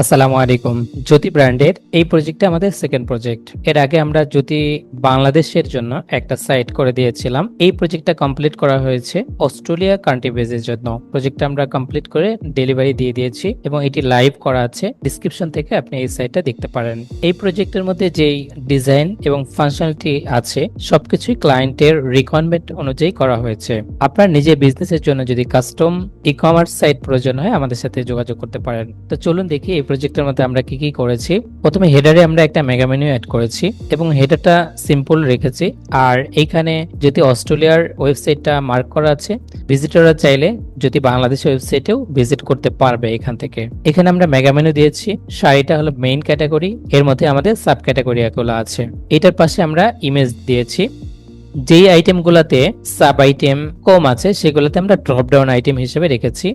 আসসালামু আলাইকুম। জ্যোতি ব্র্যান্ডের এই প্রজেক্টটা আমাদের সেকেন্ড প্রজেক্ট। এর আগে আমরা জ্যোতি বাংলাদেশের জন্য একটা সাইট করে দিয়েছিলাম। এই প্রজেক্টটা কমপ্লিট করা হয়েছে অস্ট্রেলিয়া কান্ট্রি বেজের জন্য। প্রজেক্টটা আমরা কমপ্লিট করে ডেলিভারি দিয়ে দিয়েছি এবং এটি লাইভ করা আছে। ডিসক্রিপশন থেকে আপনি এই সাইটটা দেখতে পারেন। এই প্রজেক্টের মধ্যে যেই ডিজাইন এবং ফাংশনালিটি আছে সবকিছুই ক্লায়েন্টের রিকোয়ারমেন্ট অনুযায়ী করা হয়েছে। আপনার নিজের বিজনেসের জন্য যদি কাস্টম ই-কমার্স সাইট প্রয়োজন হয় আমাদের সাথে যোগাযোগ করতে পারেন। তো চলুন দেখি এই প্রজেক্টের মধ্যে আমরা কি কি করেছি। প্রথমে হেডারে আমরা একটা মেগা মেনু অ্যাড করেছি এবং হেডারটা সিম্পল রেখেছি। আর এইখানে যদি অস্ট্রেলিয়ার ওয়েবসাইটটা মার্ক করা আছে, ভিজিটররা চাইলে যদি বাংলাদেশের ওয়েবসাইটেও ভিজিট করতে পারবে এখান থেকে। এখানে আমরা মেগা মেনু দিয়েছি। শাড়িটা হলো মেইন ক্যাটাগরি, এর মধ্যে আমাদের সাব ক্যাটাগরি এগুলো আছে। এটার পাশে আমরা ইমেজ দিয়েছি। যেই আইটেমগুলোতে সাব আইটেম কম আছে সেগুলোতে আমরা ড্রপ ডাউন আইটেম হিসেবে রেখেছি।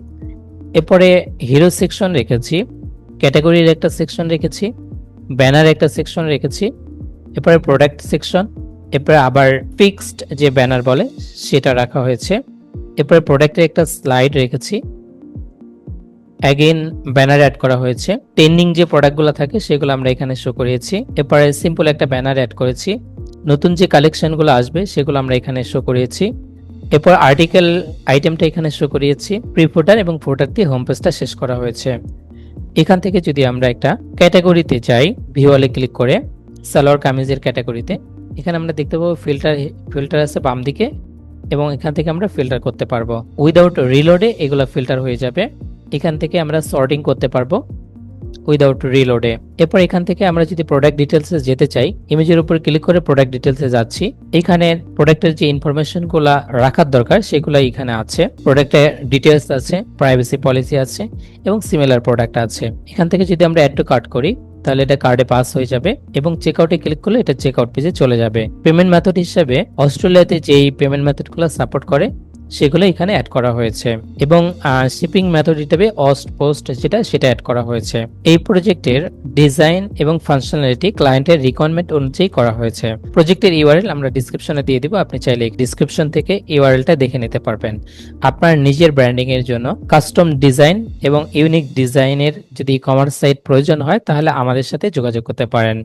এরপরে হিরো সেকশন রেখেছি, ক্যাটাগরির একটা সেকশন রেখেছি, ব্যানার একটা সেকশন রেখেছি, এরপরে প্রোডাক্ট সেকশন, এরপরে আবার ফিক্সড যে ব্যানার বলে সেটা রাখা হয়েছে। এরপরে প্রোডাক্টের একটা স্লাইড রেখেছি, অ্যাগেন ব্যানার অ্যাড করা হয়েছে। ট্রেন্ডিং যে প্রোডাক্টগুলো থাকে সেগুলো আমরা এখানে শো করিয়েছি। এরপরে সিম্পল একটা ব্যানার অ্যাড করেছি। নতুন যে কালেকশনগুলো আসবে সেগুলো আমরা এখানে শো করিয়েছি। এরপর আর্টিকেল আইটেমটা এখানে শো করিয়েছি। প্রি ফুটার এবং ফুটার দিয়ে হোম পেজটা শেষ করা হয়েছে। এখান থেকে যদি আমরা একটা ক্যাটাগরিতে যাই, ভিওয়ালে ক্লিক করে সালোয়ার কামিজের ক্যাটাগরিতে, এখানে আমরা দেখতে পাবো ফিল্টার আছে বাম দিকে এবং এখান থেকে আমরা ফিল্টার করতে পারবো। উইদাউট রিলোডে এগুলো ফিল্টার হয়ে যাবে। এখান থেকে আমরা সর্টিং করতে পারবো উইদাউট রিলোডে। এরপর এখান থেকে আমরা যদি প্রোডাক্ট ডিটেলসে যেতে চাই, ইমেজের উপর ক্লিক করে প্রোডাক্ট ডিটেলসে যাচ্ছি। এখানে প্রোডাক্টের যে ইনফরমেশন গুলা রাখার দরকার সেগুলো এখানে আছে। প্রোডাক্টের ডিটেলস আছে, প্রাইভেসি পলিসি আছে এবং সিমিলার প্রোডাক্ট আছে। এখান থেকে যদি আমরা অ্যাড টু কার্ট করি তাহলে এটা কার্ডে পাস হয়ে যাবে এবং চেকআউটে ক্লিক করলে এটা চেকআউট পেজে চলে যাবে। পেমেন্ট মেথড হিসেবে অস্ট্রেলিয়াতে যেই পেমেন্ট মেথডগুলো সাপোর্ট করে সেগুলো এখানে অ্যাড করা হয়েছে এবং শিপিং মেথড হিসেবে অস্ট পোস্ট সেটা অ্যাড করা হয়েছে। এই প্রজেক্টের ডিজাইন এবং ফাংশনালিটি ক্লায়েন্টের রিকোয়ারমেন্ট অনুযায়ী করা হয়েছে। প্রজেক্টের ইউআরএল আমরা ডিসক্রিপশনে দিয়ে দিব, আপনি চাইলে ডিসক্রিপশন থেকে ইউআরএলটা দেখে নিতে পারবেন। আপনার নিজের ব্র্যান্ডিং এর জন্য কাস্টম ডিজাইন এবং ইউনিক ডিজাইনের যদি ই কমার্স সাইট প্রয়োজন হয় তাহলে আমাদের সাথে যোগাযোগ করতে পারেন।